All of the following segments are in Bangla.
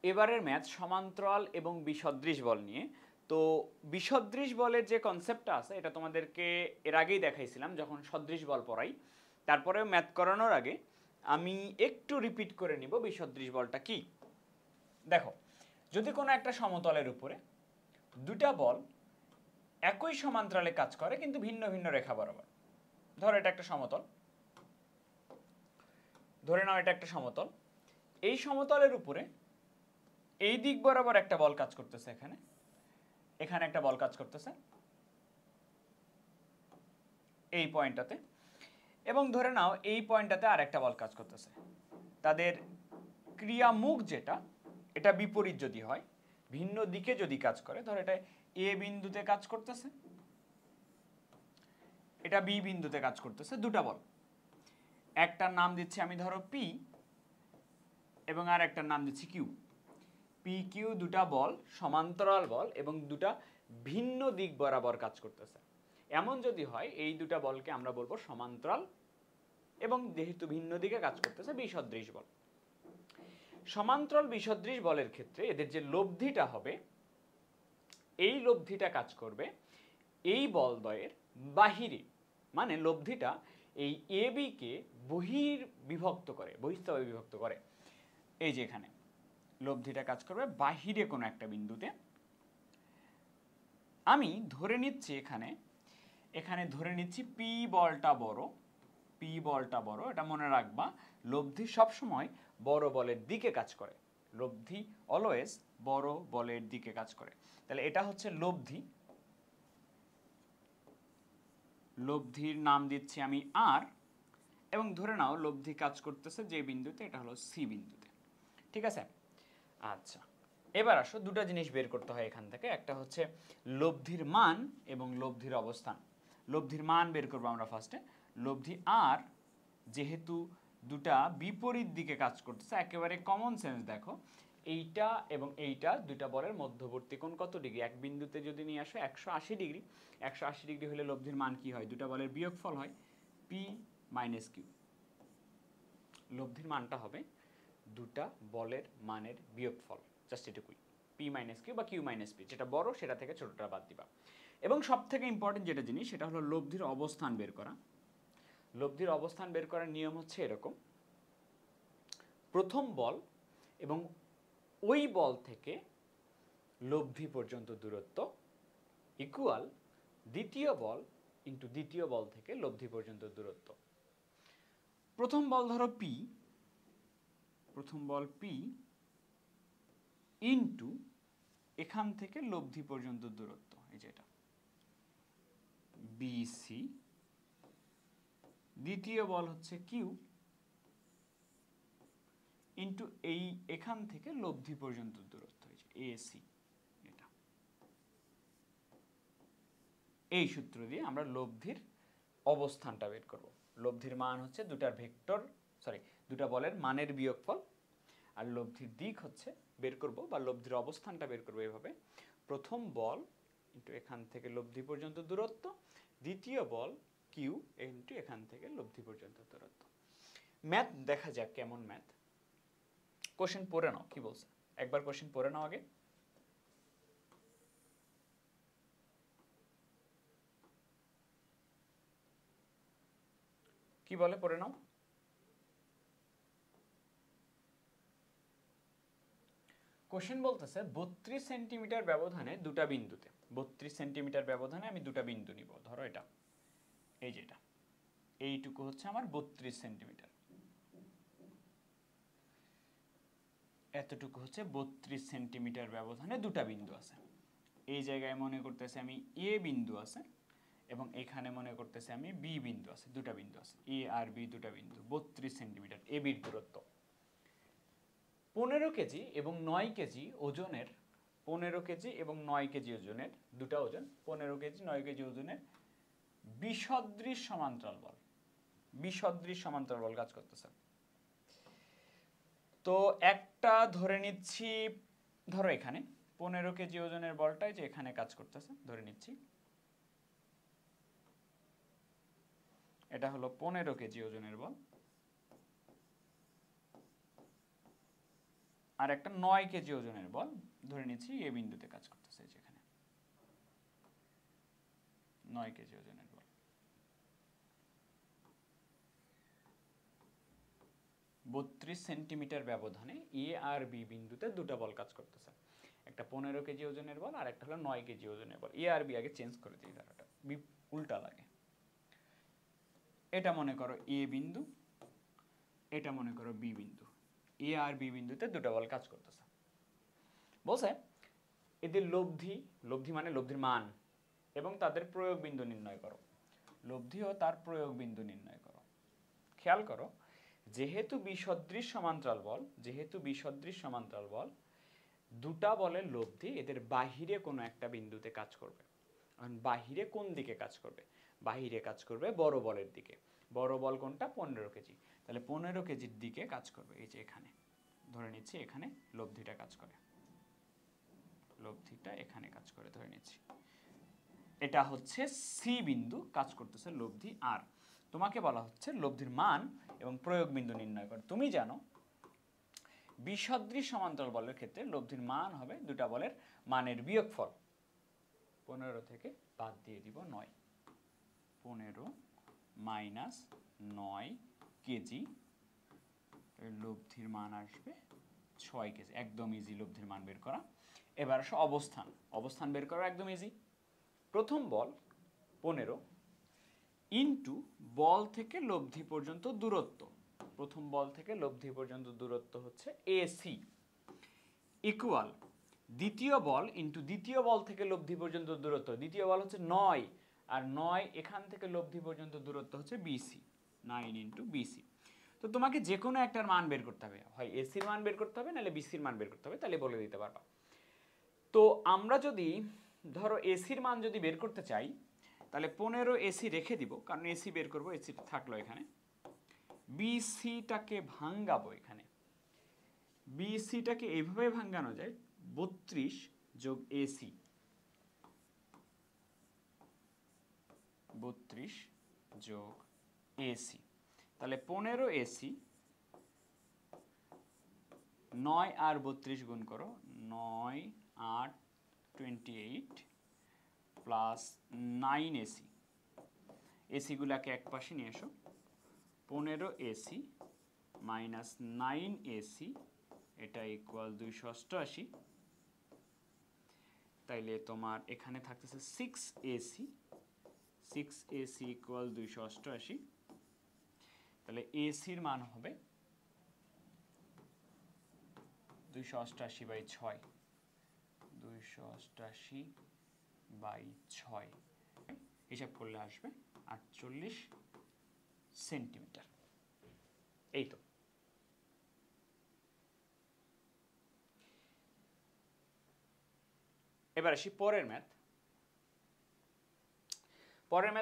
এবারের ম্যাথ সমান্তরাল এবং বিসদৃশ বল নিয়ে। তো বিসদৃশ বলের যে কনসেপ্টটা আছে এটা তোমাদেরকে এর আগেই দেখাইছিলাম যখন সদৃশ বল পড়াই। তারপরে ম্যাথ করানোর আগে আমি একটু রিপিট করে নিব বিসদৃশ বলটা কি। দেখো, যদি কোনো একটা সমতলের উপরে দুটা বল একই সমান্তরালে কাজ করে কিন্তু ভিন্ন ভিন্ন রেখা বরাবর, ধরো এটা একটা সমতল, ধরে নাও এটা একটা সমতল, এই সমতলের উপরে এই দিক বরাবর একটা বল কাজ করতেছে, এখানে এখানে একটা বল কাজ করতেছে এই পয়েন্টটাতে, এবং ধরে নাও এই পয়েন্টটাতে আর একটা বল কাজ করতেছে। তাদের ক্রিয়ামুখ যেটা, এটা বিপরীত যদি হয়, ভিন্ন দিকে যদি কাজ করে, ধর এটা এ বিন্দুতে কাজ করতেছে, এটা বি বিন্দুতে কাজ করতেছে, দুটা বল, একটার নাম দিচ্ছি আমি ধরো পি এবং আর একটার নাম দিচ্ছি কিউ। পি কিউ দুটা বল সমান্তরাল বল এবং দুটা ভিন্ন দিক বরাবর কাজ করতেছে। এমন যদি হয় এই দুটা বলকে আমরা বলবো সমান্তরাল এবং যেহেতু ভিন্ন দিকে কাজ করতেছে বিসদৃশ বল। সমান্তরাল বিসদৃশ বলের ক্ষেত্রে এদের যে লব্ধিটা হবে, এই লব্ধিটা কাজ করবে এই বলদ্বয়ের বাহিরে, মানে লব্ধিটা এই এ বি কে বিভক্ত করে, বহিঃস্থভাবে বিভক্ত করে। এই যে এখানে লব্ধিটা কাজ করবে বাহিরে কোনো একটা বিন্দুতে। আমি ধরে নিচ্ছি এখানে এখানে ধরে নিচ্ছি পি বলটা বড়, পি বলটা বড়, এটা মনে রাখবা। লব্ধি সবসময় বড় বলের দিকে কাজ করে, লব্ধি অলওয়েজ বড় বলের দিকে কাজ করে। তাহলে এটা হচ্ছে লব্ধি, লব্ধির নাম দিচ্ছি আমি আর, এবং ধরে নাও লব্ধি কাজ করতেছে যে বিন্দুতে, এটা হলো সি বিন্দুতে। ঠিক আছে? আচ্ছা, এবার আসো দুটো জিনিস বের করতে হয় এখান থেকে। একটা হচ্ছে লব্ধির মান এবং লব্ধির অবস্থান। লব্ধির মান বের করবো আমরা ফার্স্টে। লব্ধি আর যেহেতু দুটা বিপরীত দিকে কাজ করতেছে, একেবারে কমন সেন্স দেখো, এইটা এবং এইটা দুটা বলের মধ্যবর্তী কোণ কত ডিগ্রি? এক বিন্দুতে যদি নিয়ে আসো 180 ডিগ্রি, 180 ডিগ্রি হলে লব্ধির মান কি হয়? দুটা বলের বিয়োগফল হয় পি মাইনাস কিউ। লব্ধির মানটা হবে দুটা বলের মানের বিয়োগফল, জাস্ট এটুকুই, পি মাইনাস কিউ বা কিউ মাইনাস পি, যেটা বড় সেটা থেকে ছোটটা বাদ দিবা। এবং সব থেকে ইম্পর্টেন্ট যেটা জিনিস সেটা হলো লব্ধির অবস্থান বের করা। লব্ধির অবস্থান বের করার নিয়ম হচ্ছে এরকম: প্রথম বল এবং ওই বল থেকে লব্ধি পর্যন্ত দূরত্ব ইকুয়াল দ্বিতীয় বল ইন্টু দ্বিতীয় বল থেকে লব্ধি পর্যন্ত দূরত্ব। প্রথম বল ধরো পি, প্রথম বল পি ইন্টু এখান থেকে লব্ধি পর্যন্ত দূরত্ব, এই যে এটা বিসি। দ্বিতীয় বল হচ্ছে কিউ ইন্টু এই এখান থেকে লব্ধি পর্যন্ত দূরত্ব, এই যে এসি। এটা এই সূত্র দিয়ে আমরা লব্ধির অবস্থানটা বের করব। লব্ধির মান হচ্ছে দুটার ভেক্টর, দুটা বলের মানের বিয়োগফল, আর লব্ধির দিক হচ্ছে বের করব বা লব্ধির অবস্থানটা বের করব এভাবে: প্রথম বল ইন্টু এখান থেকে লব্ধি পর্যন্ত দূরত্ব, দ্বিতীয় বল কিউ ইন্টু এখান থেকে লব্ধি পর্যন্ত দূরত্ব। ম্যাথ দেখা যাক কেমন ম্যাথ। কোশ্চেন পড়ে নাও, কি বলছে একবার কোশ্চেন পড়ে নাও আগে। কি বলে পড়ে নাও। কোশ্চেন বলতেছে 32 সেন্টিমিটার ব্যবধানে দুটা বিন্দুতে, 32 সেন্টিমিটার ব্যবধানে আমি দুটা বিন্দু নিব। ধরো এটা, এই যে এটা, এইটুকু হচ্ছে আমার 32 সেন্টিমিটার, এতটুকু হচ্ছে 32 সেন্টিমিটার ব্যবধানে দুটা বিন্দু আছে। এই জায়গায় মনে করতেছে আমি এ বিন্দু আছে এবং এখানে মনে করতেছে আমি বি বিন্দু আছে, দুটা বিন্দু আছে, এ আর বি দুটা বিন্দু। 32 সেন্টিমিটার এ বির দূরত্ব। 15 কেজি এবং 9 কেজি ওজনের, 15 কেজি এবং 9 কেজি ওজনের দুটা ওজন, 15 কেজি 9 কেজি ওজনের বিসদৃশ সমান্তরাল বল, বিসদৃশ সমান্তরাল বল কাজ করতেছে। তো একটা ধরে নিচ্ছি, ধরো এখানে 15 কেজি ওজনের বলটাই যে এখানে কাজ করতেছে, ধরে নিচ্ছি এটা হলো 15 কেজি ওজনের বল। আর একটা 9 কেজি ওজনের বল ধরে নিচ্ছি এ বিন্দুতে কাজ করতেছে, যেখানে 9 কেজি ওজনের বল। 32 সেন্টিমিটার ব্যবধানে এ আর বি বিন্দুতে দুটো বল কাজ করতেছে, একটা 15 কেজি ওজনের বল আর একটা হলো 9 কেজি ওজনের বল। এ আর বি আগে চেঞ্জ করে দিই, ধারাটা উল্টা লাগে। এটা মনে করো এ বিন্দু, এটা মনে করো বি বিন্দু। এ আর বি বিন্দুতে দুটো বল কাজ করতেছে। বলছে এদের লব্ধি মানে লব্ধির মান এবং তাদের প্রয়োগ বিন্দু নির্ণয় করো। লব্ধি ও তার প্রয়োগ বিন্দু নির্ণয় করো। খেয়াল করো, যেহেতু বিসদৃশ সমান্তরাল বল দুটা বলের লব্ধি এদের বাহিরে কোনো একটা বিন্দুতে কাজ করবে। এখন বাহিরে কোন দিকে কাজ করবে? বাহিরে কাজ করবে বড় বলের দিকে। বড় বল কোনটা? 15 কেজি। তাহলে 15 কেজির দিকে কাজ করবে। এই যে এখানে ধরে নিচ্ছি, এখানে লব্ধিটা কাজ করে, লব্ধিটা এখানে কাজ করে ধরে নিচ্ছি। এটা হচ্ছে সি বিন্দু, কাজ করতেছে লব্ধি আর। তোমাকে বলা হচ্ছে লব্ধির মান এবং প্রয়োগ বিন্দু নির্ণয় করো। তুমি জানো বিসদৃশ সমান্তরাল বলের ক্ষেত্রে লব্ধির মান হবে দুটা বলের মানের বিয়োগফল। 15 থেকে বাদ দিয়ে দিব 9। 15 মাইনাস 9 কেজি, লব্ধির মান আসবে 6 কেজি। একদম ইজি লব্ধির মান বের করা। এবার আসো অবস্থান বের করা একদম ইজি। প্রথম বল 15 ইন্টু বল থেকে লব্ধি পর্যন্ত দূরত্ব। প্রথম বল থেকে লব্ধি পর্যন্ত দূরত্ব হচ্ছে এসি ইকুয়াল দ্বিতীয় বল ইন্টু দ্বিতীয় বল থেকে লব্ধি পর্যন্ত দূরত্ব। দ্বিতীয় বল হচ্ছে 9 আর 9 এখান থেকে লব্ধি পর্যন্ত দূরত্ব হচ্ছে বিসি। 9 into BC. তো তোমাকে যে কোনো একটার মান বের করতে হবে, হয় এসির মান বের করতে হবে নাহলে বিসির মান বের করতে হবে, তাহলে বলে দিতে পারবা। তো আমরা যদি ধরো এসির মান যদি বের করতে চাই তাহলে 15 এসি রেখে দিব, কারণ এসি বের করবো, এসি থাকলো এখানে। বিসিটাকে ভাঙ্গাবো, এখানে বিসিটাকে এইভাবে ভাঙ্গানো যায় 32 যোগ এসি, 32 যোগ এসি। তাহলে 15 এসি, 9 আর 32 গুণ করো, 9 8 28 প্লাস 9 এসি। এসিগুলাকে এক পাশে নিয়ে এসো। 15 এসি মাইনাস 9 এসি, এটা ইকুয়াল 288। তাইলে তোমার এখানে থাকতেছে 6 এসি, 6 এসি ইকুয়াল 288। তাহলে এসির মান হবে 288/6, 288/6 হিসাব করলে আসবে 48 সেন্টিমিটার। এই তো। এবার আসি পরের ম্যাথ।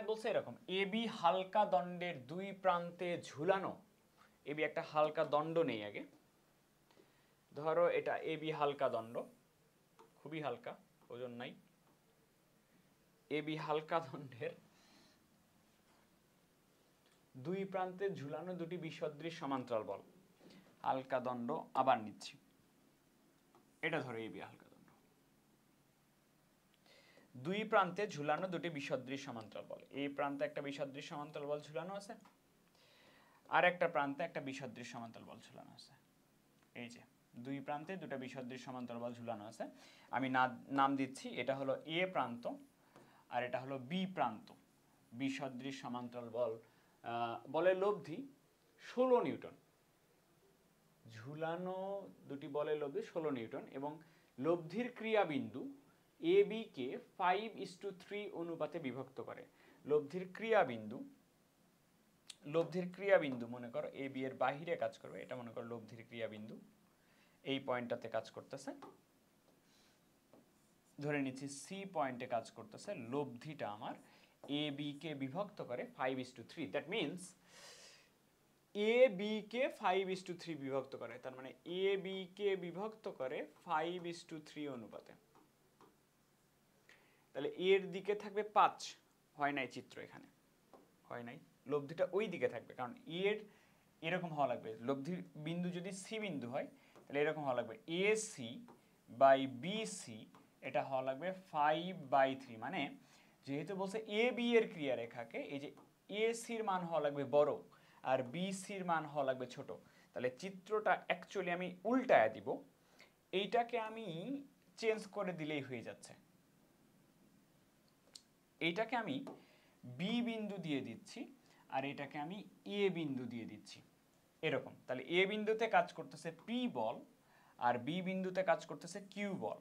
বলছে এরকম, এবি হালকা দণ্ডের দুই প্রান্তে ঝুলানো। এবি একটা হালকা দণ্ড নেই আগে। ধরো এটা এবি হালকা দণ্ড, খুবই হালকা, ওজন নাই। এবি হালকা দণ্ডের দুই প্রান্তে ঝুলানো দুটি বিসদৃশ সমান্তরাল বল। হালকা দণ্ড আবার নিচ্ছি, এটা ধরো এবি হালকা দণ্ড। দুই প্রান্তে ঝুলানো দুটি বিসদৃশ সমান্তরাল বল। এই প্রান্তে একটা বিসদৃশ সমান্তরাল বল ঝুলানো আছে, আর একটা প্রান্তে একটা বিসদৃশ সমান্তরাল বল ঝুলানো আছে। এই যে দুই প্রান্তে দুটো বিসদৃশ সমান্তরাল বল ঝুলানো আছে। আমি নাম দিচ্ছি, এটা হলো এ প্রান্ত আর এটা হলো বি প্রান্ত। বিসদৃশ সমান্তরাল বল বলের লব্ধি 16 নিউটন। ঝুলানো দুটি বলের লব্ধি 16 নিউটন এবং লব্ধির ক্রিয়াবিন্দু এ বি কে 5:3 অনুপাতে বিভক্ত করে। লব্ধির ক্রিয়াবিন্দু মনে করো এ বি এর বাহিরে কাজ করবে, এটা মনে করো লব্ধির ক্রিয়াবিন্দু, এই পয়েন্টটাতে কাজ করতেছে। ধরে নিচ্ছি সি পয়েন্টে কাজ করতেছে। লব্ধিটা আমার এ বি কে বিভক্ত করে 5:3। দ্যাট মিনস এ বি কে 5:3 বিভক্ত করে, তার মানে এ বি কে বিভক্ত করে 5:3 অনুপাতে। তাহলে এর দিকে থাকবে 5, হয় নাই চিত্র এখানে, হয় নাই। লব্ধিটা ওই দিকে থাকবে, কারণ এর এরকম হওয়া লাগবে। লব্ধির বিন্দু যদি সি বিন্দু হয় তাহলে এরকম হওয়া লাগবে এসি বাই বিসি, এটা হওয়া লাগবে 5/3। মানে যেহেতু বলছে এ বি এর ক্রিয়ারেখাকে এই যে এসির মান হওয়া লাগবে বড় আর বিসির মান হওয়া লাগবে ছোট। তাহলে চিত্রটা অ্যাকচুয়ালি আমি উল্টায় দিব, এইটাকে আমি চেঞ্জ করে দিলেই হয়ে যাচ্ছে। এইটাকে আমি বি বিন্দু দিয়ে দিচ্ছি আর এটাকে আমি এ বিন্দু দিয়ে দিচ্ছি এরকম। তাহলে এ বিন্দুতে কাজ করতেছে পি বল আর বি বিন্দুতে কাজ করতেছে কিউ বল।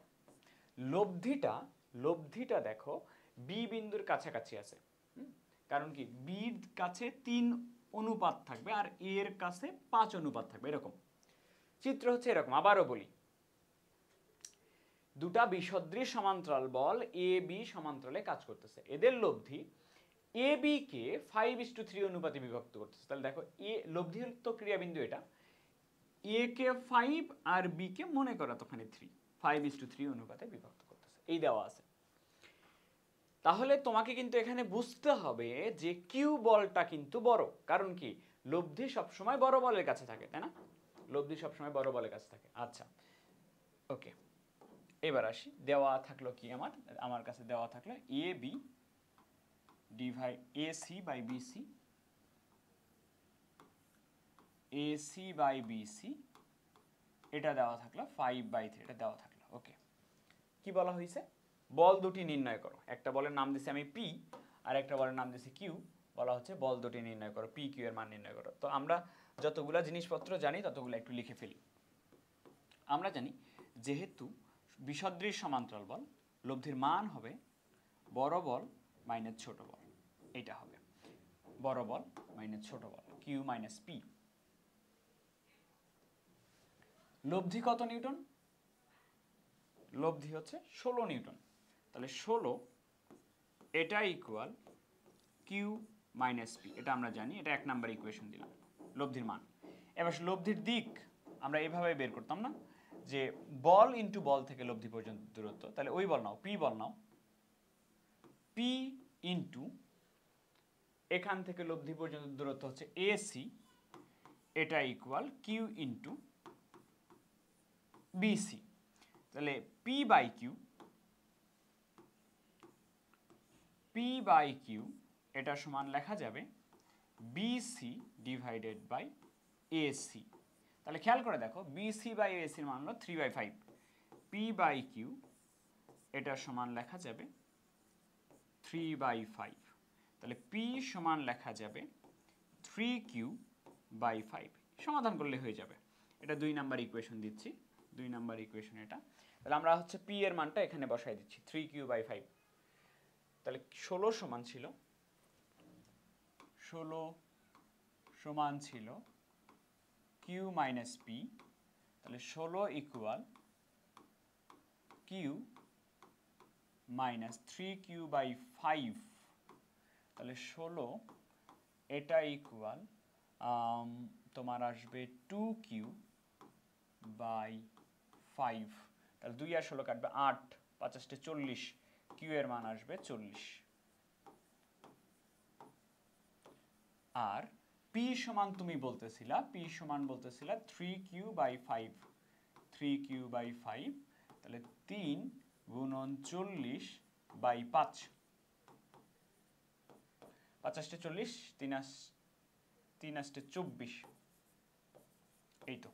লব্ধিটা দেখো বি বিন্দুর কাছাকাছি আছে, কারণ কি বির কাছে 3 অনুপাত থাকবে আর এর কাছে 5 অনুপাত থাকবে এরকম। চিত্র হচ্ছে এরকম, আবারও বলি, দুটা বিসদৃশ সমান্তরাল বল এ বি সমান্তরালে কাজ করতেছে, এদের লব্ধি এ বি কে 5:3 অনুপাতে বিভক্ত করতেছে। তাহলে দেখো এ লব্ধির তো ক্রিয়াবিন্দু এটা, এ কে 5 আর বি কে মনে করো তখনই 3, 5:3 অনুপাতে বিভক্ত করতেছে, এই দেওয়া আছে। তাহলে তোমাকে কিন্তু এখানে বুঝতে হবে যে কিউ বলটা কিন্তু বড়, কারণ কি লব্ধি সবসময় বড় বলের কাছে থাকে, তাই না? লব্ধি সবসময় বড় বলের কাছে থাকে। আচ্ছা ওকে, এবার আসি, দেওয়া থাকলো কি আমার কাছে দেওয়া থাকলো A B divide AC by BC, AC by BC, এটা দেওয়া থাকলো 5/3, এটা দেওয়া থাকলো। ওকে, কি বলা হয়েছে? বল দুটি নির্ণয় করো। একটা বলের নাম দিছি আমি পি আর একটা বলের নাম দিছি কিউ। বলা হচ্ছে বল দুটি নির্ণয় করো, পি কিউ এর মান নির্ণয় করো। তো আমরা যতগুলা জিনিসপত্র জানি ততগুলো একটু লিখে ফেলি। আমরা জানি যেহেতু বিসদৃশ সমান্তরাল বল, লব্ধির মান হবে বড় বল মাইনাস ছোট বল, এটা হবে বড় বল মাইনাস ছোট বল, কিউ মাইনাস পি। লব্ধি কত নিউটন? লব্ধি হচ্ছে 16 নিউটন। তাহলে 16 এটা ইকুয়াল কিউ মাইনাস পি, এটা আমরা জানি, এটা 1 নাম্বার ইকুয়েশন দিলাম লব্ধির মান। এবার লব্ধির দিক আমরা এইভাবে বের করতাম না, যে বল ইন্টু বল থেকে লব্ধি পর্যন্ত দূরত্ব। তাহলে ওই বল নাও, পি বল নাও, পি ইন্টু এখান থেকে লব্ধি পর্যন্ত দূরত্ব হচ্ছে এসি, এটা ইকুয়াল কিউ ইন্টু বিসি। তাহলে পি বাই কিউ এটা সমান লেখা যাবে বিসি ডিভাইডেড বাই এসি। তাহলে খেয়াল করে দেখো বিসি বাই এসির মান হলো 3/5, পি বাই কিউ এটা সমান লেখা যাবে 3/5। তাহলে পি সমান লেখা যাবে 3q/5, সমাধান করলে হয়ে যাবে। এটা 2 নাম্বার ইকুয়েশন দিচ্ছি, 2 নাম্বার ইকুয়েশন এটা। তাহলে আমরা হচ্ছে পি এর মানটা এখানে বসাই দিচ্ছি 3q/5। তাহলে 16 সমান ছিল q মাইনাস পি। তাহলে 16 ইকুয়াল কিউ মাইনাস 3q/5। তাহলে 16 এটা ইকুয়াল তোমার আসবে 2q/5। তাহলে 2 আর 16 কাটবে 8, 50 40, কিউ এর মান আসবে 40। আর পি সমান তুমি বলতেছিলা, পি সমান বলতেছিলা 3q/5, 3q/5। তাহলে 3 গুণন 40/5, 50 40, 3 24। এই তো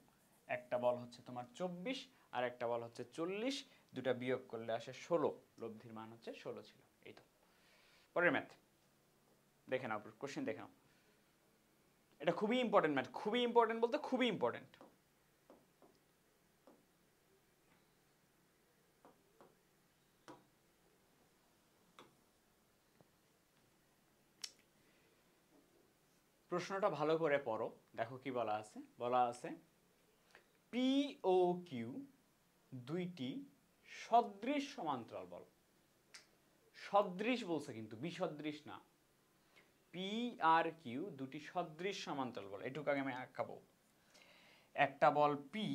একটা বল হচ্ছে তোমার 24 আর একটা বল হচ্ছে 40, দুটা বিয়োগ করলে আসে 16, লব্ধির মান হচ্ছে 16 ছিল। এই তো পরের ম্যাথ দেখে নাও, কোশ্চেন দেখে নাও। এটা খুবই ইম্পর্টেন্ট ম্যাথ, খুবই ইম্পর্টেন্ট বলতে খুবই ইম্পর্টেন্ট। প্রশ্নটা ভালো করে পড়ো, দেখো কি বলা আছে। বলা আছে পি ও কিউ দুইটি সদৃশ সমান্তরাল বল। সদৃশ বলছে কিন্তু বিসদৃশ না। পি আর কিউ দুটি সদৃশ সমান্তরাল বল, এটুকু আগে আমি আঁকাবো। একটা বল পি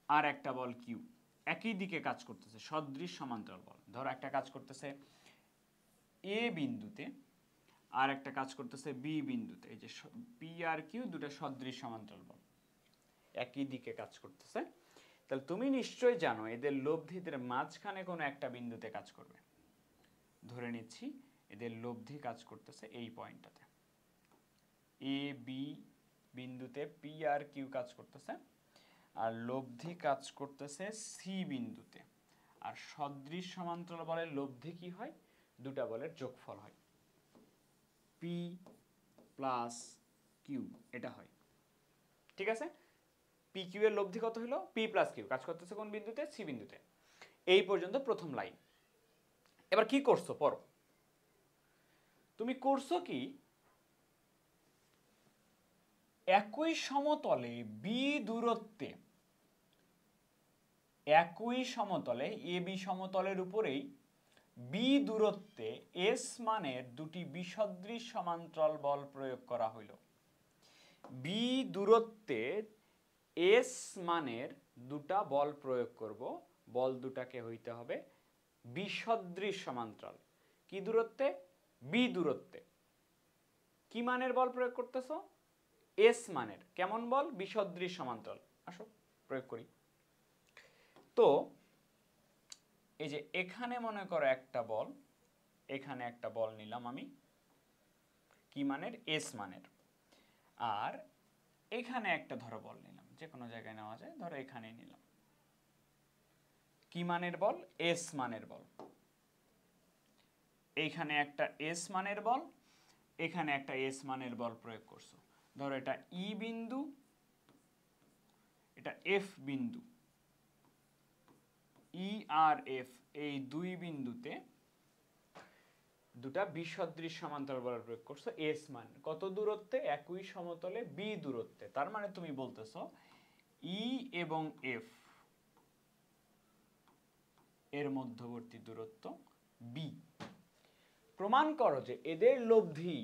আর একটা বল কিউ একই দিকে কাজ করতেছে, সদৃশ সমান্তরাল বল। ধরো একটা কাজ করতেছে এ বিন্দুতে আর একটা কাজ করতেছে বি বিন্দুতে। এই যে পি আর কিউ দুটো সদৃশ সমান্তরাল বল। একই দিকে কাজ করতেছে, তাহলে তুমি নিশ্চয়ই জানো এদের লব্ধিদের মাঝখানে কোনো একটা বিন্দুতে কাজ করবে। ধরে নিচ্ছি এদের লব্ধি কাজ করতেছে এই পয়েন্টটাতে, এ বি বিন্দুতে পি আর কিউ কাজ করতেছে, আর লব্ধি কাজ করতেছে সি বিন্দুতে। আর সদৃশ সমান্তরাল বলের লব্ধি কি হয়? দুটা বলের যোগফল হয়, পি প্লাস কিউ, এটা হয়। ঠিক আছে, পি কিউ এর লব্ধি কত হলো? পি প্লাস কিউ কাজ করতেছে কোন বিন্দুতে? সি বিন্দুতে। এই পর্যন্ত প্রথম লাইন। এবার কি করছো পড়ো। তুমি করছো কি, একই সমতলে বি দূরত্বে, একই সমতলে এ বি সমতলের উপরেই বি দূরত্বে এস মানের দুটি বিসদৃশ সমান্তরাল বল প্রয়োগ করা হইল। বি দূরত্বে এস মানের দুটা বল প্রয়োগ করব, বল দুটাকে হইতে হবে বিসদৃশ সমান্তরাল। কি দূরত্বে? বি দূরত্বে। কি মানের বল প্রয়োগ করতেছো? এস মানের। কেমন বল? বিসদৃশ সমান্তরাল। আসো প্রয়োগ করি। তো এই যে এখানে মনে করো একটা বল, এখানে একটা বল নিলাম আমি, কি মানের? এস মানের। আর এখানে একটা ধরো বল নিলাম, যে কোনো জায়গায় নেওয়া যায়, ধরো এখানে নিলাম, কি মানের বল? এস মানের বল। এইখানে একটা এস মানের বল, এখানে একটা এস মানের বল প্রয়োগ করছো। ধরো এটা ই বিন্দু, এটা এফ বিন্দু। ই আর এফ এই দুই বিন্দুতে দুটা বিসদৃশ সমান্তরাল বল প্রয়োগ করছো এস মান কত দূরত্বে? একই সমতলে বি দূরত্বে। তার মানে তুমি বলতেছো ই এবং এফ এর মধ্যবর্তী দূরত্ব বি। প্রমাণ করো যে এদের লব্ধি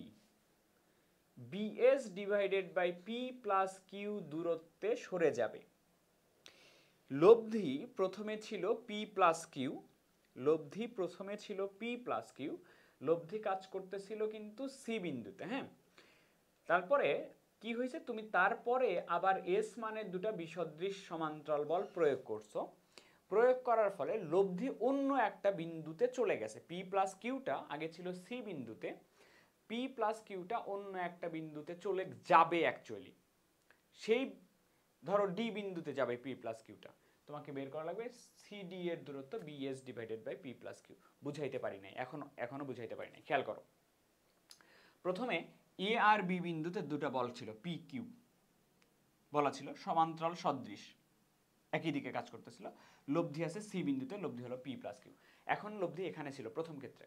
BS divided by P plus Q দূরত্বে সরে যাবে। লব্ধি প্রথমে ছিল পি প্লাস কিউ, লব্ধি প্রথমে ছিল পি প্লাস কিউ, লব্ধি কাজ করতেছিল কিন্তু সি বিন্দুতে। হ্যাঁ, তারপরে কি হয়েছে? তুমি তারপরে আবার এস মানের দুটা বিসদৃশ সমান্তরাল বল প্রয়োগ করছো। প্রয়োগ করার ফলে লব্ধি অন্য একটা বিন্দুতে চলে গেছে। পি প্লাস কিউটা আগে ছিল সি বিন্দুতে, পি প্লাস কিউটা অন্য একটা বিন্দুতে চলে যাবে অ্যাকচুয়ালি। সেই ধরো ডি বিন্দুতে যাবে পি প্লাস কিউটা। তোমাকে বের করা লাগবে সিডি এর দূরত্ব BS divided by P plus Q. বুঝাইতে পারি নাই, এখনো বুঝাইতে পারি নাই। খেয়াল করো, প্রথমে এ আর বি বিন্দুতে দুটা বল ছিল, পি কিউ বলা ছিল, সমান্তরাল সদৃশ, একই দিকে কাজ করতেছিল। লব্ধি আছে সি বিন্দুতে, লব্ধি হলো পি প্লাস কিউ। এখন লব্ধি এখানে ছিল প্রথম ক্ষেত্রে।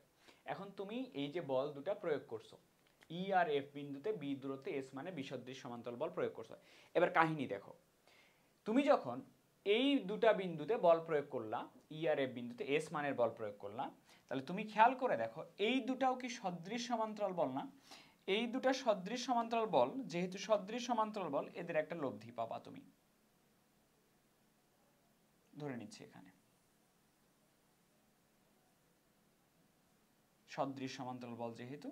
এখন তুমি এই যে বল দুটা প্রয়োগ করছো, ই আর এফ বিন্দুতে বি দূরত্বে এস মানে বিসদৃশ সমান্তরাল বল প্রয়োগ করছো। এবার কাহিনী দেখো, তুমি যখন এই দুটা বিন্দুতে বল প্রয়োগ করলা, ই আর এফ বিন্দুতে এস মানের বল প্রয়োগ করলা, তাহলে তুমি খেয়াল করে দেখো এই দুটাও কি সদৃশ সমান্তরাল বল না? এই দুটা সদৃশ সমান্তরাল বল, যেহেতু সদৃশ সমান্তরাল বল, এদের একটা লব্ধি পাবা তুমি। ধরে নিচ্ছি এখানে সদৃশ সমান্তরাল বল, যেহেতু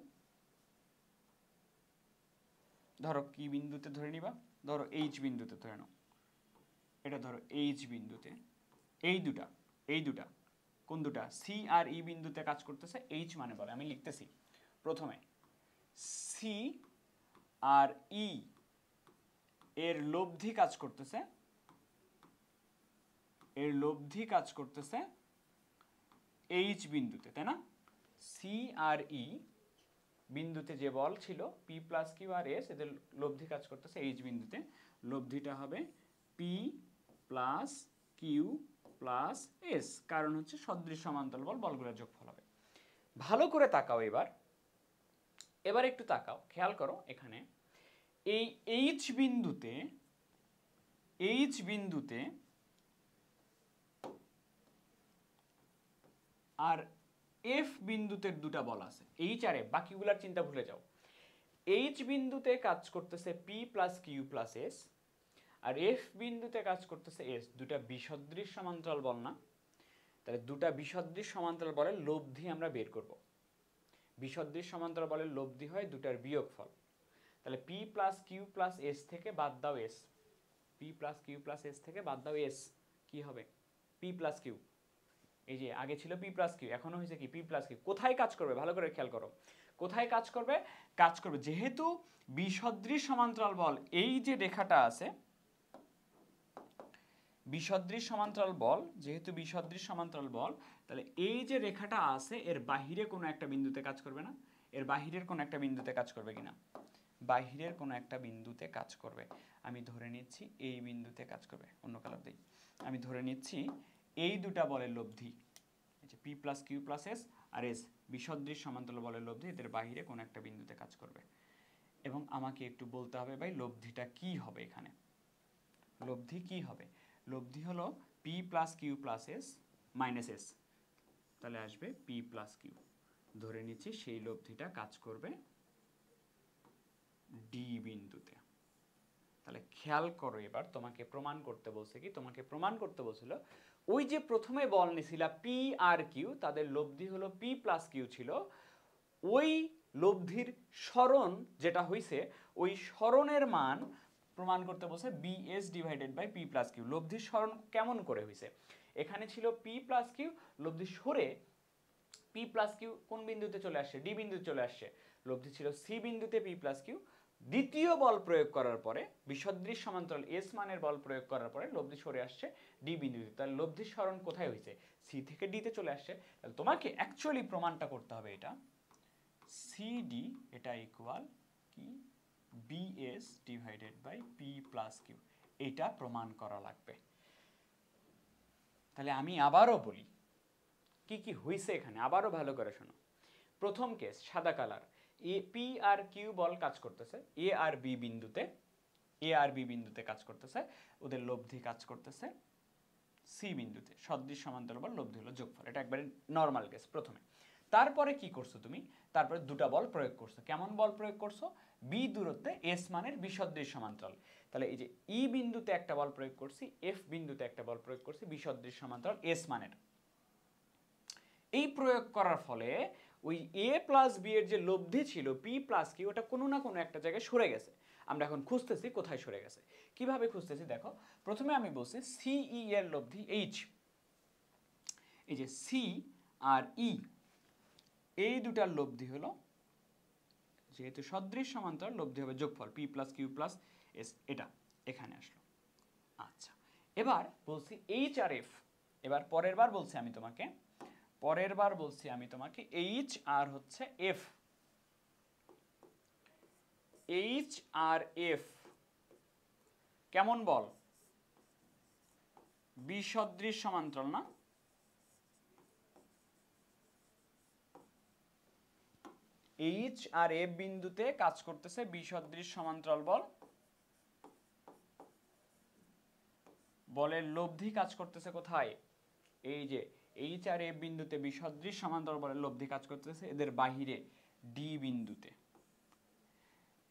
ধরো কি বিন্দুতে ধরে নিবা? ধরো এইচ বিন্দুতে ধরে নাও, এটা ধরো এইচ বিন্দুতে। এই দুটা কোন দুটা? সি আর ই বিন্দুতে কাজ করতেছে এইচ মানে বলে। আমি লিখতেছি প্রথমে সি আর ই এর লব্ধি কাজ করতেছে, এর লব্ধি কাজ করতেছে এইচ বিন্দুতে, তাই না? সি আর ই বিন্দুতে যে বল ছিল পি প্লাস কিউ আর এস, এদের লব্ধি কাজ করতেছে এইচ বিন্দুতে। লব্ধিটা হবে P plus Q plus S, কারণ হচ্ছে সদৃশ সমান্তরাল বল, বলগুলোর যোগফল হবে। ভালো করে তাকাও এবার, এবার একটু তাকাও, খেয়াল করো এখানে এই এইচ বিন্দুতে, এইচ বিন্দুতে আর এফ বিন্দুতে দুটা বল আছে, এইচ আর এফ, বাকিগুলার চিন্তা ভুলে যাও। এইচ বিন্দুতে কাজ করতেছে P plus Q plus S, আর এফ বিন্দুতে কাজ করতেছে এস। দুটা বিসদৃশ সমান্তরাল বল না? তাহলে দুটা বিসদৃশ সমান্তরাল বলের লব্ধি আমরা বের করব। বিসদৃশ সমান্তরাল বলের লব্ধি হয় দুটার বিয়োগফল। তাহলে P plus Q plus S থেকে বাদ দাও S, P plus Q plus S থেকে বাদ দাও এস, কি হবে পি প্লাস কিউ। এই যে আগে ছিল পি প্লাস কিউ, এখনো হয়েছে কি পি প্লাস কিউ। কোথায় কাজ করবে ভালো করে খেয়াল করো, কোথায় কাজ করবে? কাজ করবে যেহেতু বিসদৃশ সমান্তরাল বল, এই যে রেখাটা আছে বিসদৃশ সমান্তরাল বল, যেহেতু বিসদৃশ সমান্তরাল বল, তাহলে এই যে রেখাটা আছে এর বাহিরে কোনো একটা বিন্দুতে কাজ করবে না? এর বাহিরের কোনো একটা বিন্দুতে কাজ করবে কিনা? বাহিরের কোনো একটা বিন্দুতে কাজ করবে। আমি ধরে নিচ্ছি এই বিন্দুতে কাজ করবে, অন্য কালার দিই। আমি ধরে নিচ্ছি এই দুটা বলের লব্ধি, এই যে P plus Q plus S আর এস বিসদৃশ সমান্তরাল বলের লব্ধি, এদের বাহিরে কোনো একটা বিন্দুতে কাজ করবে। এবং আমাকে একটু বলতে হবে ভাই লব্ধিটা কি হবে এখানে, লব্ধি কি হবে? লব্ধি হলো P plus Q plus S minus S, তাহলে আসবে পি প্লাস কিউ। ধরে নিচ্ছি সেই লব্ধিটা কাজ করবে ডি বিন্দুতে। তাহলে খেয়াল করো, এবার তোমাকে প্রমাণ করতে বলছে কি, তোমাকে প্রমাণ করতে বলছিল ওই যে প্রথমে বল নিছিলা পি আর কিউ, তাদের লব্ধি হলো পি প্লাস কিউ ছিল, ওই লব্ধির সরণ যেটা হইছে ওই সরণের মান প্রমাণ করতে বলছে BS divided by P plus Q. লব্ধির সরণ কেমন করে হইছে? এখানে ছিল পি প্লাস কিউ, লব্ধি সরে পি প্লাস কিউ কোন বিন্দুতে চলে আসছে? ডি বিন্দুতে চলে আসছে। লব্ধি ছিল সি বিন্দুতে পি প্লাস কিউ, দ্বিতীয় বল প্রয়োগ করার পরে বিসদৃশ সমান্তরাল এস মানের বল প্রয়োগ করার পরে লব্ধি সরে আসছে ডি বিন্দুতে। তাহলে লব্ধির সরণ কোথায় হয়েছে? সি থেকে ডিতে চলে আসছে। তাহলে তোমাকে অ্যাকচুয়ালি প্রমাণটা করতে হবে এটা সিডি এটা ইকুয়াল কি BS divided by P plus Q, এটা প্রমাণ করা লাগবে। তাহলে আমি আবারও বলি কি কি হয়েছে এখানে, আবারও ভালো করে শোনো। প্রথম কেস সাদা কালার, এ পি আর কিউ বল কাজ করতেছে এ আর বি বিন্দুতে, এ আর বি বিন্দুতে কাজ করতেছে, ওদের লব্ধি কাজ করতেছে সি বিন্দুতে। সদৃশ সমান্তরাল বল লব্ধি হলো যোগফল, এটা একবারে নর্মাল কেস প্রথমে। তারপরে কি করছো তুমি? তারপরে দুটা বল প্রয়োগ করছো। কেমন বল প্রয়োগ করছো? বি দূরত্বে এস মানের বিসদৃশ সমান্তরাল। তাহলে এই যে ই বিন্দুতে একটা বল প্রয়োগ করছি, এফ বিন্দুতে একটা বল প্রয়োগ করছি বিসদৃশ সমান্তরাল এস মানের। এই প্রয়োগ করার ফলে ওই এ প্লাস বি এর যে লব্ধি ছিল পি প্লাস কি, ওটা কোনো না কোনো একটা জায়গায় সরে গেছে। আমরা এখন খুঁজতেছি কোথায় সরে গেছে। কিভাবে খুঁজতেছি দেখো, প্রথমে আমি বলছি সিই এর লব্ধি এইচ, এই যে সি আর ই এই দুটার লব্ধি হলো, যেহেতু সদৃশ সমান্তরাল লব্ধি হবে যোগফল P plus Q plus S, এটা এখানে আসলো। আচ্ছা, এবার বলছি এইচ আর এফ। এবার পরের বার বলছি আমি তোমাকে, পরের বার বলছি আমি তোমাকে এইচ আর হচ্ছে এফ, এইচ আর এফ কেমন বল? বিসদৃশ সমান্তরাল না? এইচ আর এফ বিন্দুতে কাজ করতেছে বিসদৃশ সমান্তরাল বল, বলের লব্ধি কাজ করতেছে কোথায়? এই যে এইচ আর এফ বিন্দুতে বিসদৃশ সমান্তরাল বলের লব্ধি কাজ করতেছে এদের বাহিরে ডি বিন্দুতে।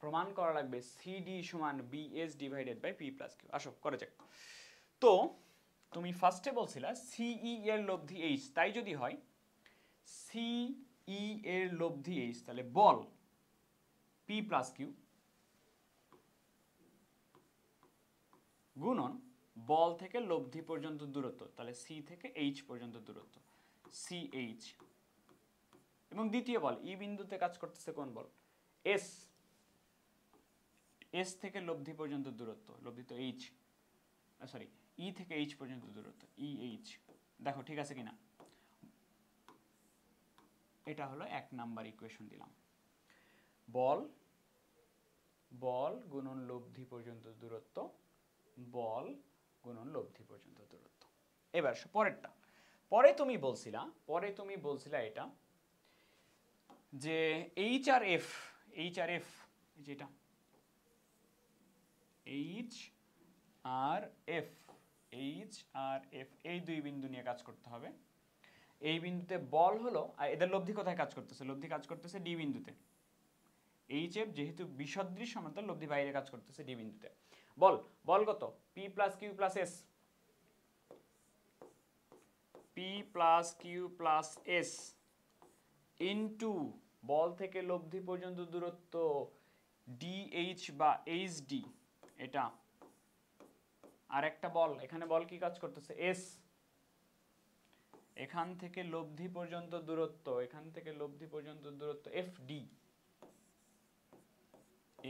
প্রমাণ করা লাগবে সিডি সমান BS divided by P plus Q. আসো করে যাক। তো তুমি ফার্স্টে বলছিলা সিই এর লব্ধি এইচ, তাই যদি হয় সিই এর লব্ধি এইচ, তাহলে বল পি প্লাস কিউ গুণন বল থেকে লব্ধি পর্যন্ত দূরত্ব, তাহলে সি থেকে এইচ পর্যন্ত দূরত্ব সি এইচ। এবং দ্বিতীয় বল ই বিন্দুতে কাজ করতেছে কোন বল? এস, এস থেকে লব্ধি পর্যন্ত দূরত্ব, লব্ধি তো এইচ, সরি ই থেকে এইচ পর্যন্ত দূরত্ব ই এইচ। দেখো ঠিক আছে কিনা? এটা হলো 1 নাম্বার ইকুয়েশন দিলাম। বল বল গুণন লব্ধি পর্যন্ত দূরত্ব, বল গুণন লব্ধি পর্যন্ত দূরত্ব। এবার পরেরটা, পরে তুমি বলছিলা এটা যে H R F, H R F যেটা H R F, H R F এই দুই বিন্দু নিয়ে কাজ করতে হবে। এই বিন্দুতে বল হলো, আর এদের লব্ধি কোথায় কাজ করতেছে? লব্ধি কাজ করতেছে ডি বিন্দুতে। এইচ এফ যেহেতু বিসদৃশ সমান্তরাল লব্ধি বাইরে কাজ করতেছে ডি বিন্দুতে। বল বল কত? P plus Q plus S, P plus Q plus S into বল থেকে লব্ধি পর্যন্ত দূরত্ব ডিএইচ বা এইচ ডি, এটা আর একটা বল, এখানে বল কি কাজ করতেছে, এস। এখান থেকে লব্ধি পর্যন্ত দূরত্ব, এখান থেকে লব্ধি পর্যন্ত দূরত্ব এফ ডি।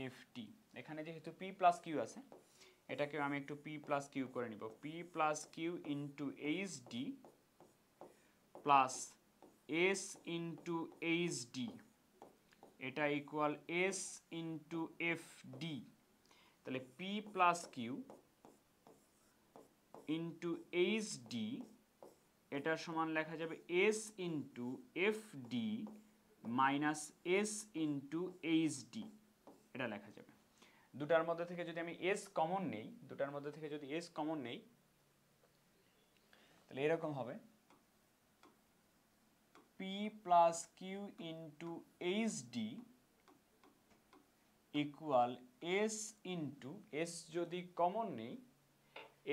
এফ ডি, এখানে যেহেতু পি প্লাস কিউ আছে, এটাকে আমি একটু পি প্লাস কিউ করে নিব। P plus Q into H D plus S into H D, এটা equal S into F D. তাহলে P plus Q into H D, এটার সমান লেখা যাবে S into F D minus S into H D, এটা লেখা যাবে। দুটার মধ্যে থেকে যদি আমি এস কমন নেই, দুটার মধ্যে থেকে যদি এস কমন নেই, তাহলে এরকম হবে P plus Q into H D equal S into, S যদি কমন নেই,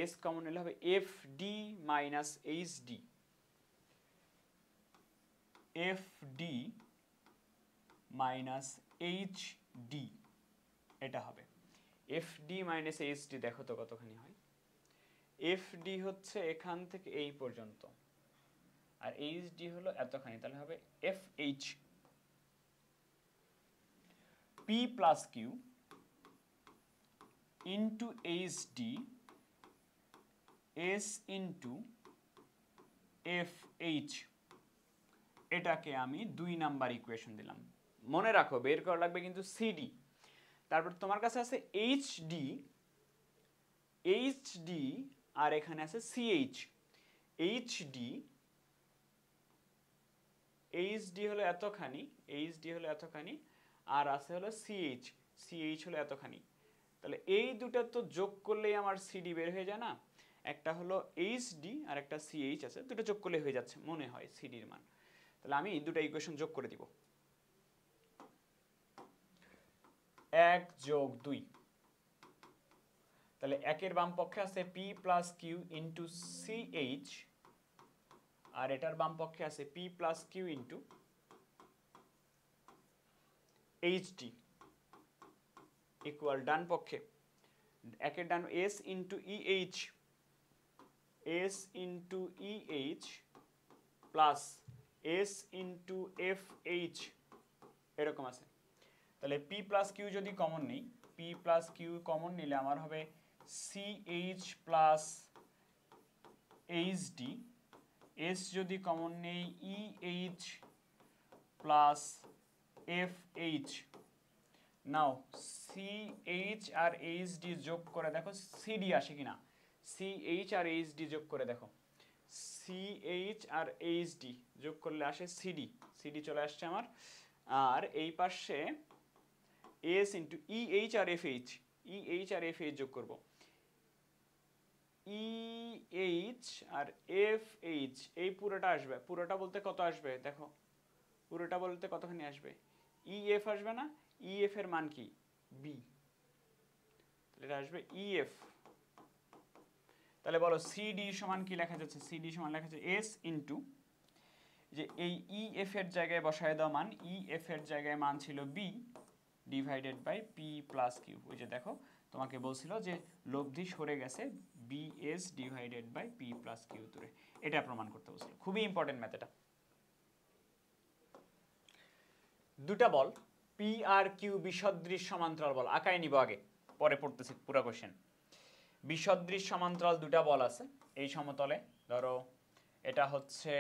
এস কমন নিলে হবে F D minus H D. F D minus H D, এটা হবে F D minus H D. দেখো তো কতখানি হয়। এফ ডি হচ্ছে এখান থেকে এই পর্যন্ত, আর এইচ ডি হলো এতখানি, তাহলে হবে F H. P plus Q into H D S into F H, এটাকে আমি 2 নাম্বার ইকুয়েশন দিলাম। মনে রাখো বের করা লাগবে কিন্তু সিডি। তারপর তোমার কাছে আছে এইচডি, এইচডি আর এখানে আছে সিএইচ। এইচডি, এইচডি হলো এতখানি, এইচডি হলো এতখানি, আর আছে হলো সিএইচ, সিএইচ হলো এতখানি। তাহলে এই দুটো তো যোগ করলেই আমার সিডি বের হয়ে যায় না? একটা হলো এইচডি আর একটা সিএইচ আছে, দুটো যোগ করলে হয়ে যাচ্ছে মনে হয় সিডির মান। তাহলে আমি দুটো ইকুয়েশন যোগ করে দিব, 1 যোগ 2। তাহলে একের বাম পক্ষে আছে P plus Q into CH, আর এটার বাম পক্ষে আছে P plus Q into HD equal ডান পক্ষে একের ডান S into EH, S into EH plus S into F H, এরকম আছে। তাহলে পি প্লাস কিউ যদি কমন নেই, পি প্লাস কিউ কমন নিলে আমার হবে সিএইচ প্লাস এইচডি। এস যদি কমন নেই ইএইচ প্লাস এফ এইচ। নাও সিএইচ আর এইচডি যোগ করে দেখো সিডি আসে কিনা। সিএইচ আর এইচডি যোগ করে দেখো, সিএইচ আর এইচডি যোগ করলে আসে সিডি, সিডি চলে আসছে আমার। আর এই পাশে এস ইন্টু ইএইচ আর এফ এইচ, ইএইচ আর এফ এইচ যোগ করবো। ইএইচ আর এফ এইচ, এই পুরোটা আসবে, পুরোটা বলতে কত আসবে দেখো, পুরোটা বলতে কতখানি আসবে, ইএফ আসবে না? ইএফ এর মান কি? বি, এটা আসবে ইএফ। তাহলে বলো সিডি সমান কি লেখা যাচ্ছে? সিডি সমান লেখা যাচ্ছে এস ইন্টু, যে এই ইএফ এর জায়গায় বসায় দাও মান, ইএফ এর জায়গায় মান ছিল B divided by P plus Q. ওই যে দেখো তোমাকে বলছিল যে লব্ধি সরে গেছে BS divided by P plus Q দূরে, এটা প্রমাণ করতে বলছিল। খুবই ইম্পর্টেন্ট ম্যাথ এটা। দুটা বল পি আর কিউ বিসদৃশ সমান্তরাল বল, আঁকায় নিব আগে, পরে পড়তেছি পুরো কোশ্চেন। বিসদৃশ সমান্তরাল দুটা বল আছে এই সমতলে। ধরো এটা হচ্ছে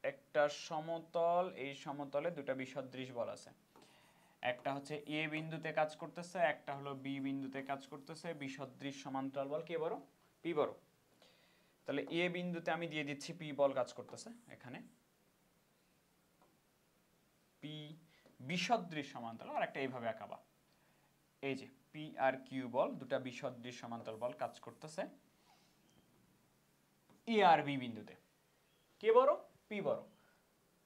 একটা সমতল, এই সমতলে দুটা বিসদৃশ বল আছে। একটা হচ্ছে এ বিন্দুতে কাজ করতেছে, একটা হলো বি বিন্দুতে কাজ করতেছে। বিসদৃশ সমান্তরাল বল কে বড়? পি বড়। তাহলে এ বিন্দুতে আমি দিয়ে দিচ্ছি পি বল কাজ করতেছে এখানে, পি বিসদৃশ সমান্তরাল। আর একটা এইভাবে আঁকাবা, এই যে পি আর কিউ বল দুটা বিসদৃশ সমান্তরাল বল কাজ করতেছে এ আর বি বিন্দুতে। কে বড়? পি বড়।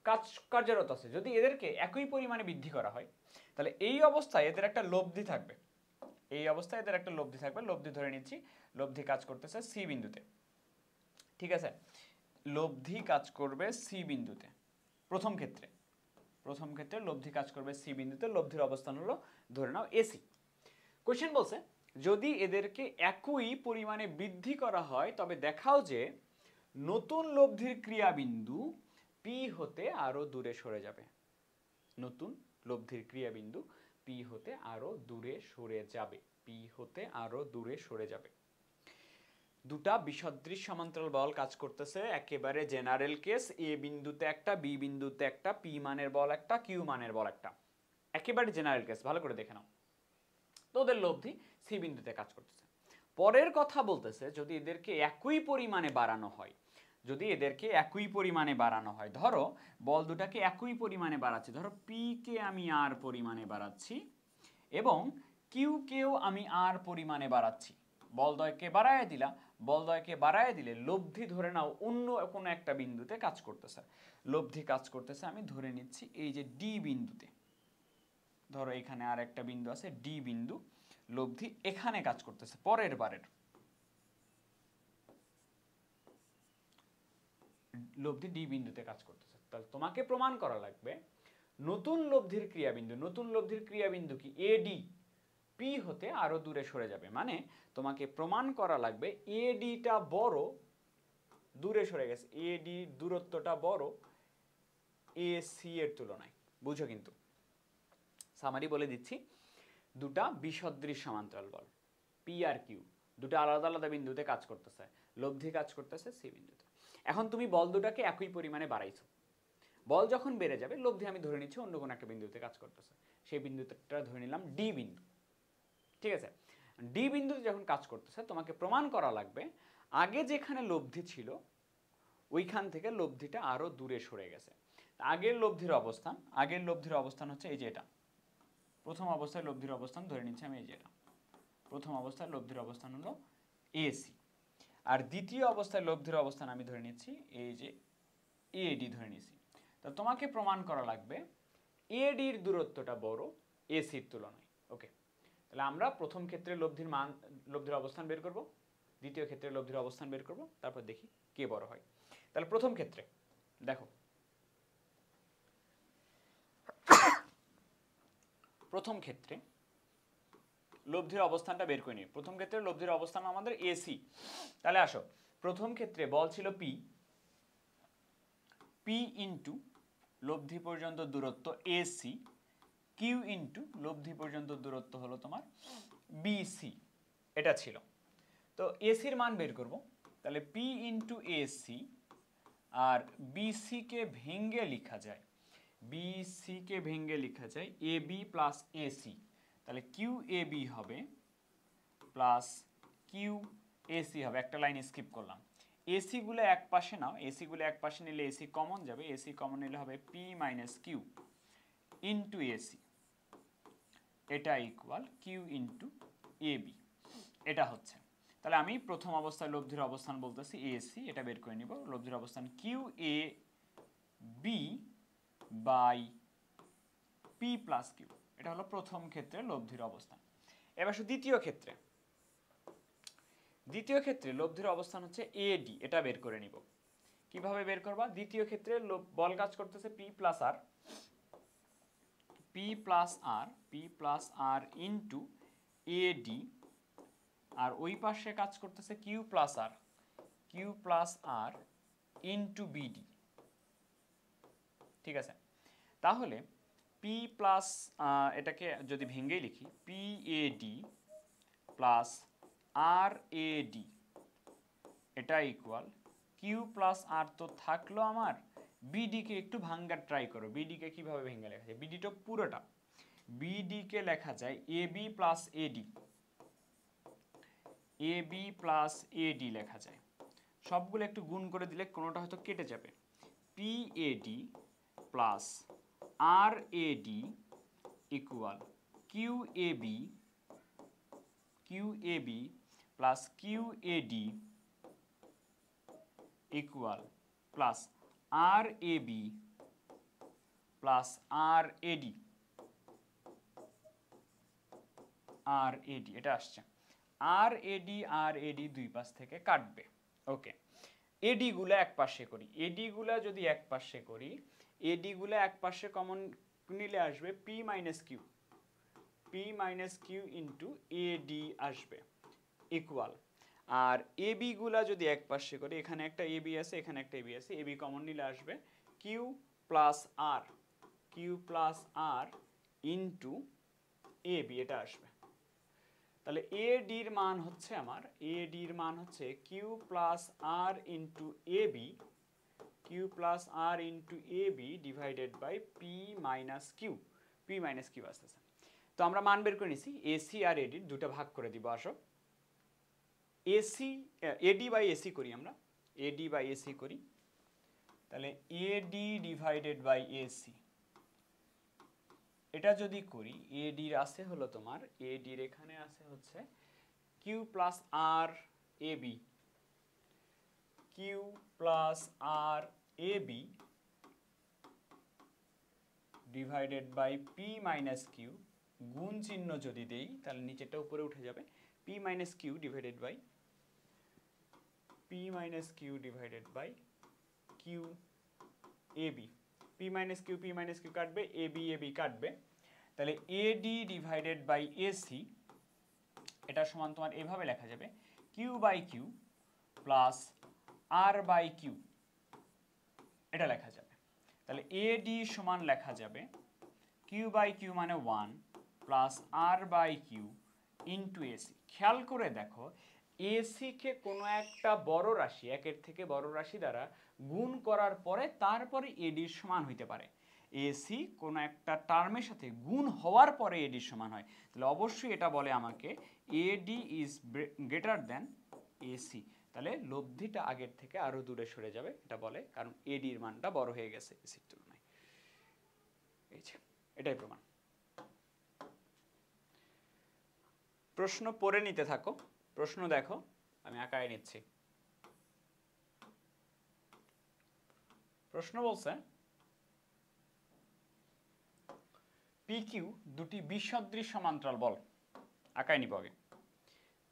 কাজ কার্যরত আছে। যদি এদেরকে একই পরিমাণে বৃদ্ধি করা হয়, তাহলে এই অবস্থায় এদের একটা লব্ধি থাকবে, এই অবস্থায় এদের একটা লব্ধি থাকবে। লব্ধি ধরে নিচ্ছি, লব্ধি কাজ করতেছে সি বিন্দুতে, ঠিক আছে? লব্ধি কাজ করবে সি বিন্দুতে প্রথম ক্ষেত্রে, প্রথম ক্ষেত্রে লব্ধি কাজ করবে সি বিন্দুতে। লব্ধির অবস্থান হলো ধরে নাও এসি। কোশ্চেন বলছে যদি এদেরকে একই পরিমাণে বৃদ্ধি করা হয় তবে দেখাও যে নতুন লব্ধির ক্রিয়াবিন্দু পি হতে আরো দূরে সরে যাবে। নতুন লব্ধির ক্রিয়াবিন্দু পি হতে আরো দূরে সরে যাবে, পি হতে আরো দূরে সরে যাবে। দুটা বিসদৃশ সমান্তরাল বল কাজ করতেছে, একেবারে জেনারেল কেস, এ বিন্দুতে একটা, বি বিন্দুতে একটা, পি মানের বল একটা, কিউ মানের বল একটা, একেবারে জেনারেল কেস, ভালো করে দেখে নাও। তো ওদের লব্ধি সি বিন্দুতে কাজ করতেছে। পরের কথা বলতেছে যদি এদেরকে একই পরিমাণে বাড়ানো হয়, যদি এদেরকে একই পরিমাণে বাড়ানো হয়, ধরো বল দুটাকে একই পরিমাণে বাড়াচ্ছি, ধরো পি কে আমি আর পরিমাণে বাড়াচ্ছি এবং কিউ কেও আমি আর পরিমাণে বাড়াচ্ছি, বলদ্বয়কে বাড়ায় দিলা, বলদ্বয়কে বাড়ায় দিলে লব্ধি ধরে নাও অন্য কোনো একটা বিন্দুতে কাজ করতেছে, লব্ধি কাজ করতেছে আমি ধরে নিচ্ছি এই যে ডি বিন্দুতে, ধরো এখানে আর একটা বিন্দু আছে ডি বিন্দু, লব্ধি এখানে কাজ করতেছে পরের বারের, লব্ধি ডি বিন্দুতে কাজ করতেছে। তাহলে তোমাকে প্রমাণ করা লাগবে নতুন লব্ধির ক্রিয়াবিন্দু, নতুন লব্ধির ক্রিয়াবিন্দু কি এডি পি হতে আরো দূরে সরে যাবে, মানে তোমাকে প্রমাণ করা লাগবে এডিটা বড়, দূরে সরে গেছে, এডি দূরত্বটা বড় এসি এর তুলনায়। বুঝো কিন্তু সামারি বলে দিচ্ছি, দুটা বিসদৃশ সমান্তরাল বল পি আর কিউ দুটো আলাদা আলাদা বিন্দুতে কাজ করতেছে, লব্ধি কাজ করতেছে সি বিন্দুতে। এখন তুমি বল দুটাকে একই পরিমাণে বাড়াইছো, বল যখন বেড়ে যাবে লব্ধি আমি ধরে নিচ্ছি অন্য কোনো একটা বিন্দুতে কাজ করতেছে, সেই বিন্দুটা ধরে নিলাম ডি বিন্দু, ঠিক আছে। ডি বিন্দুতে যখন কাজ করতেছে তোমাকে প্রমাণ করা লাগবে আগে যেখানে লব্ধি ছিল ওইখান থেকে লব্ধিটা আরো দূরে সরে গেছে। আগের লব্ধির অবস্থান হচ্ছে এই যে এটা, প্রথম অবস্থায় লব্ধির অবস্থান ধরে নিচ্ছি আমি এই যে এটা, প্রথম অবস্থায় লব্ধির অবস্থান হলো এসি, আর দ্বিতীয় অবস্থায় লব্ধির অবস্থান আমি ধরে নিচ্ছি এই যে এডি ধরে নিচ্ছি। তো তোমাকে প্রমাণ করা লাগবে এডির দূরত্বটা বড় এসির তুলনায়। ওকে, তাহলে আমরা প্রথম ক্ষেত্রে লব্ধির অবস্থান বের করব, দ্বিতীয় ক্ষেত্রে লব্ধির অবস্থান বের করব, তারপর দেখি কে বড় হয়। তাহলে প্রথম ক্ষেত্রে দেখো, প্রথম ক্ষেত্রে লব্ধির অবস্থানটা বের করে নিই। প্রথম ক্ষেত্রে লব্ধির অবস্থান আমাদের এসি। তাহলে আসো, প্রথম ক্ষেত্রে বল ছিল পি, পি ইন্টু লব্ধি পর্যন্ত দূরত্ব এসি, কিউ ইন্টু লব্ধি পর্যন্ত দূরত্ব হলো তোমার বিসি, এটা ছিল। তো এসির মান বের করব, তাহলে পি ইন্টু এসি, আর বিসি কে ভেঙে লেখা যায়, বিসি কে ভেঙে লেখা যায় এ বি প্লাস এসি, তাহলে কিউ এ বি হবে প্লাস কিউ এসি হবে, একটা লাইন স্কিপ করলাম। এসি গুলো এক পাশে নাও, এসি গুলো এক পাশে নিলে এসি কমন যাবে, এসি কমন নিলে হবে P minus Q into AC, এটা equal Q into A B, এটা হচ্ছে। তাহলে আমি প্রথম অবস্থায় লব্ধির অবস্থান বলতেছি এসি, এটা বের করে নিব, লব্ধির অবস্থান Q A B by P plus Q, এটা হলো প্রথম ক্ষেত্রে লব্ধির অবস্থান। এবার দ্বিতীয় ক্ষেত্রে, দ্বিতীয় ক্ষেত্রে লব্ধির অবস্থান হচ্ছে এডি, এটা বের করে নিব। কিভাবে বের করবা? দ্বিতীয় ক্ষেত্রে বল কাজ করতেছে P plus R, P plus R, P plus R into AD, আর ওই পাশে কাজ করতেছে Q plus R, Q plus R into BD, ঠিক আছে। তাহলে পি প্লাস, এটাকে যদি ভেঙে লিখি, P A D plus R A D, এটা ইকুয়াল কিউ প্লাস আর তো থাকলো আমার, বিডি কে একটু ভাঙ্গার ট্রাই করো, বিডি কে কিভাবে ভেঙে লেখা যায়, বিডিটা পুরোটা, বিডি কে লেখা যায় এ বি প্লাস এডি, এ বি প্লাস এডি লেখা যায়, সবগুলো একটু গুণ করে দিলে কোনোটা হয়তো কেটে যাবে, P AD plus R AD equal Q A B, Q A B plus Q AD equal plus R A B plus R AD, R AD এটা আসছে, আর এডি দুই পাশ থেকে কাটবে। ওকে, এডি গুলা এক পাশে করি, এডি গুলা যদি এক পাশে করি, এডি গুলা এক পাশে কমন নিলে আসবে P minus Q, P minus Q into A D আসবে ইকুয়াল, আর এ বি গুলা যদি এক পাশে করি, এখানে একটা এ বি আছে, এখানে একটা এ বি আছে, এ বি কমন নিলে আসবে Q plus R into A B, এটা আসবে। তাহলে এ ডির মান হচ্ছে আমার, এ ডির মান হচ্ছে Q plus R into A B, Q plus R into A B divided by P minus Q, P minus Q আসতেছে। তো আমরা মান বের করে নিছি, এসি আর এডির দুটো ভাগ করে দিব। আসো এসি এডি বাই এসি করি, আমরা এডি বাই এসি করি। তাহলে এডি ডিভাইডেড বাই এসি, এটা যদি করি, এডির আছে হলো তোমার, এডির এখানে আছে হচ্ছে Q plus R A B, Q plus R A B divided by P minus Q, গুণ চিহ্ন যদি দেই তাহলে নিচেটা উপরে উঠে যাবে, P minus Q divided by P minus Q divided by Q A B, P minus Q কাটবে, এ বি কাটবে। তাহলে এডি ডিভাইডেড বাই এসি, এটা সমান তোমার এভাবে লেখা যাবে Q by Q plus R by Q, এটা লেখা যাবে। তাহলে এডি সমান লেখা যাবে কিউ বাই কিউ মানে 1 plus R by Q into AC. খেয়াল করে দেখো, এসিকে কোনো একটা বড় রাশি, একের থেকে বড় রাশি দ্বারা গুণ করার পরে তারপরে এডির সমান হইতে পারে। এসি কোনো একটা টার্মের সাথে গুণ হওয়ার পরে এডির সমান হয়, তাহলে অবশ্যই এটা বলে আমাকে এডি ইজ গ্রেটার দ্যান এসি। তাহলে লব্ধিটা আগের থেকে আরো দূরে সরে যাবে, এটা বলে, কারণ এডির মানটা বড় হয়ে গেছে এসির তুলনায়। এই যে এটাই প্রমাণ। প্রশ্ন পড়ে নিতে থাকো, প্রশ্ন দেখো, আমি আঁকায় নিচ্ছি। প্রশ্ন বলছে পি কিউ দুটি বিসদৃশ সমান্তরাল বল, আঁকায় নিব আগে।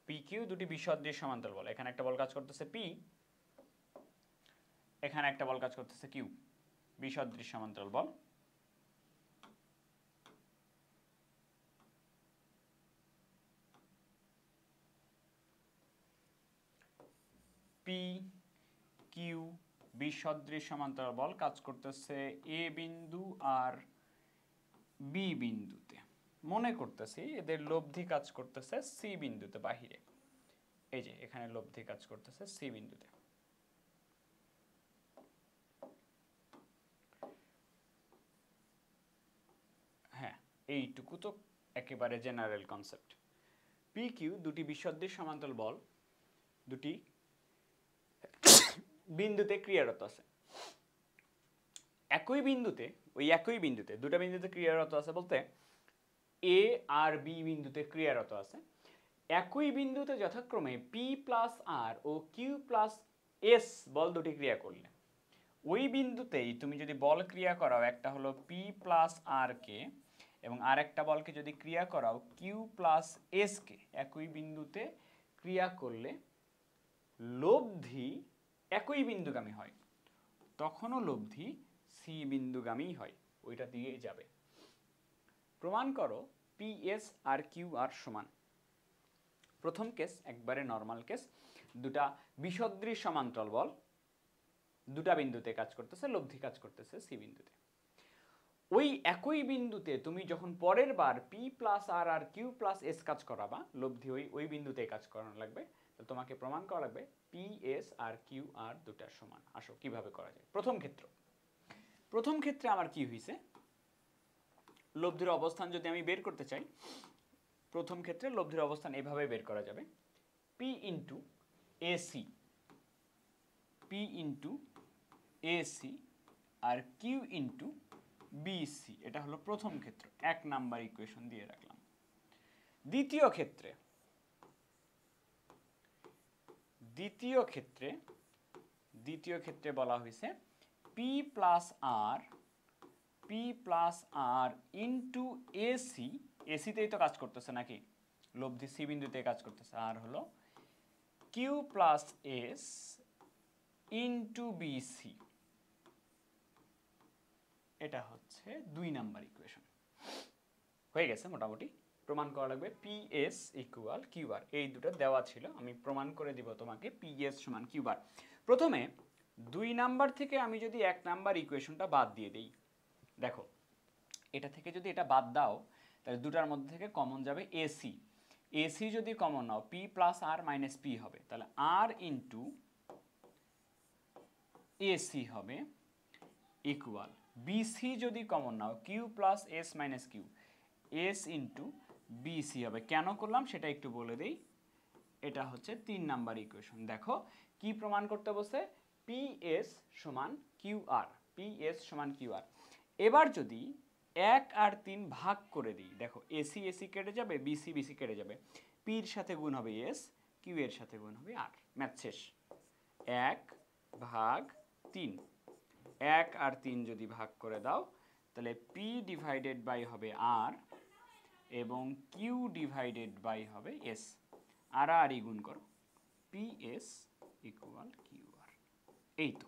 পি কিউ দুটি বিসদৃশ সমান্তরাল বল, এখানে একটা বল কাজ করতেছে পি, এখানে একটা বল কাজ করতেছে কিউ, বিসদৃশ সমান্তরাল বল। পি কিউ বিসদৃশ সমান্তরাল বল কাজ করতেছে এ বিন্দু আর বি বিন্দুতে। মনে করতেছি এদের লব্ধি কাজ করতেছে সি বিন্দুতে বাহিরে, এই যে এখানে লব্ধি কাজ করতেছে সি বিন্দুতে। হ্যাঁ, এইটুকু তো একেবারে জেনারেল কনসেপ্ট। পি কিউ দুটি বিসদৃশ সমান্তরাল বল দুটি বিন্দুতে ক্রিয়ারত আছে। একই বিন্দুতে, ওই একই বিন্দুতে দুটা বিন্দুতে ক্রিয়ারত আছে বলতে এ আর বি বিন্দুতে ক্রিয়ারত আছে। একই বিন্দুতে যথাক্রমে পি প্লাস আর ও কিউ প্লাস এস বল দুটি ক্রিয়া করলে, ওই বিন্দুতেই তুমি যদি বল ক্রিয়া করাও, একটা হলো পি প্লাস আর কে এবং আর একটা বলকে যদি ক্রিয়া করাও কিউ প্লাস এস কে, একই বিন্দুতে ক্রিয়া করলে লব্ধি একই বিন্দুগামী হয়, তখনও লব্ধি সি বিন্দুগামী হয়, ওইটা দিয়েই যাবে। প্রমাণ করো পি এস আর কিউ আর সমান। প্রথম কেস একবারে নর্মাল কেস, দুটা বিসদৃশ সমান্তরাল বল দুটা বিন্দুতে কাজ করতেছে, লব্ধি কাজ করতেছে সি বিন্দুতে। ওই একই বিন্দুতে তুমি যখন পরের বার পি প্লাস আর আর কিউ প্লাস এস কাজ করাবা, লব্ধি ওই বিন্দুতে কাজ করানো লাগবে, তো তোমাকে প্রমাণ করা লাগবে পি এস আর কিউ আর দুটা সমান। আসো কিভাবে করা যায়। প্রথম ক্ষেত্রে আমার কি হয়েছে, লব্ধির অবস্থান যদি আমি বের করতে চাই, প্রথম ক্ষেত্রে লব্ধির অবস্থান এভাবে বের করা যাবে, P into AC, P into AC আর কিউ ইন্টু বিসি, এটা হলো প্রথম ক্ষেত্র, 1 নাম্বার ইকুয়েশন দিয়ে রাখলাম। দ্বিতীয় ক্ষেত্রে বলা হয়েছে P plus R into AC, এসিতেই তো কাজ করতেছে নাকি, লব্ধি সি বিন্দুতে কাজ করতেছে, আর হলো Q plus S into BC, এটা হচ্ছে 2 নাম্বার ইকুয়েশন। হয়ে গেছে মোটামুটি। প্রমাণ করা লাগবে PS ইকুয়াল কিউআর। এই দুটো দেওয়া ছিল, আমি প্রমাণ করে দিব তোমাকে PS সমান কিউআর। প্রথমে 2 নাম্বার থেকে আমি যদি 1 নাম্বার ইকুয়েশনটা বাদ দিয়ে দিই, দেখো এটা থেকে যদি এটা বাদ দাও তাহলে দুটার মধ্যে থেকে কমন যাবে এসি। এসি যদি কমন নাও P plus R minus P হবে, তাহলে আর ইন্টু এসি হবে ইকুয়াল বিসি যদি কমন নাও Q plus S minus Q, S into BC হবে। কেন করলাম সেটা একটু বলে দিই। এটা হচ্ছে 3 নাম্বার ইকুয়েশন। দেখো কি প্রমাণ করতে বসে, পিএস সমান কিউআর, পিএস সমান কিউআর। এবার যদি 1 আর 3 ভাগ করে দিই, দেখো এসি এসি কেটে যাবে, বিসি বিসি কেটে যাবে, পির সাথে গুণ হবে এস, কিউ এর সাথে গুণ হবে আর। ম্যাথ শেষ। 1 ভাগ 3, 1 আর 3 যদি ভাগ করে দাও তাহলে পি ডিভাইডেড বাই হবে আর এবং কিউ ডিভাইডেড বাই হবে এস। আর আর গুণ করো, পিএস ইকুয়াল কিউআর। এই তো।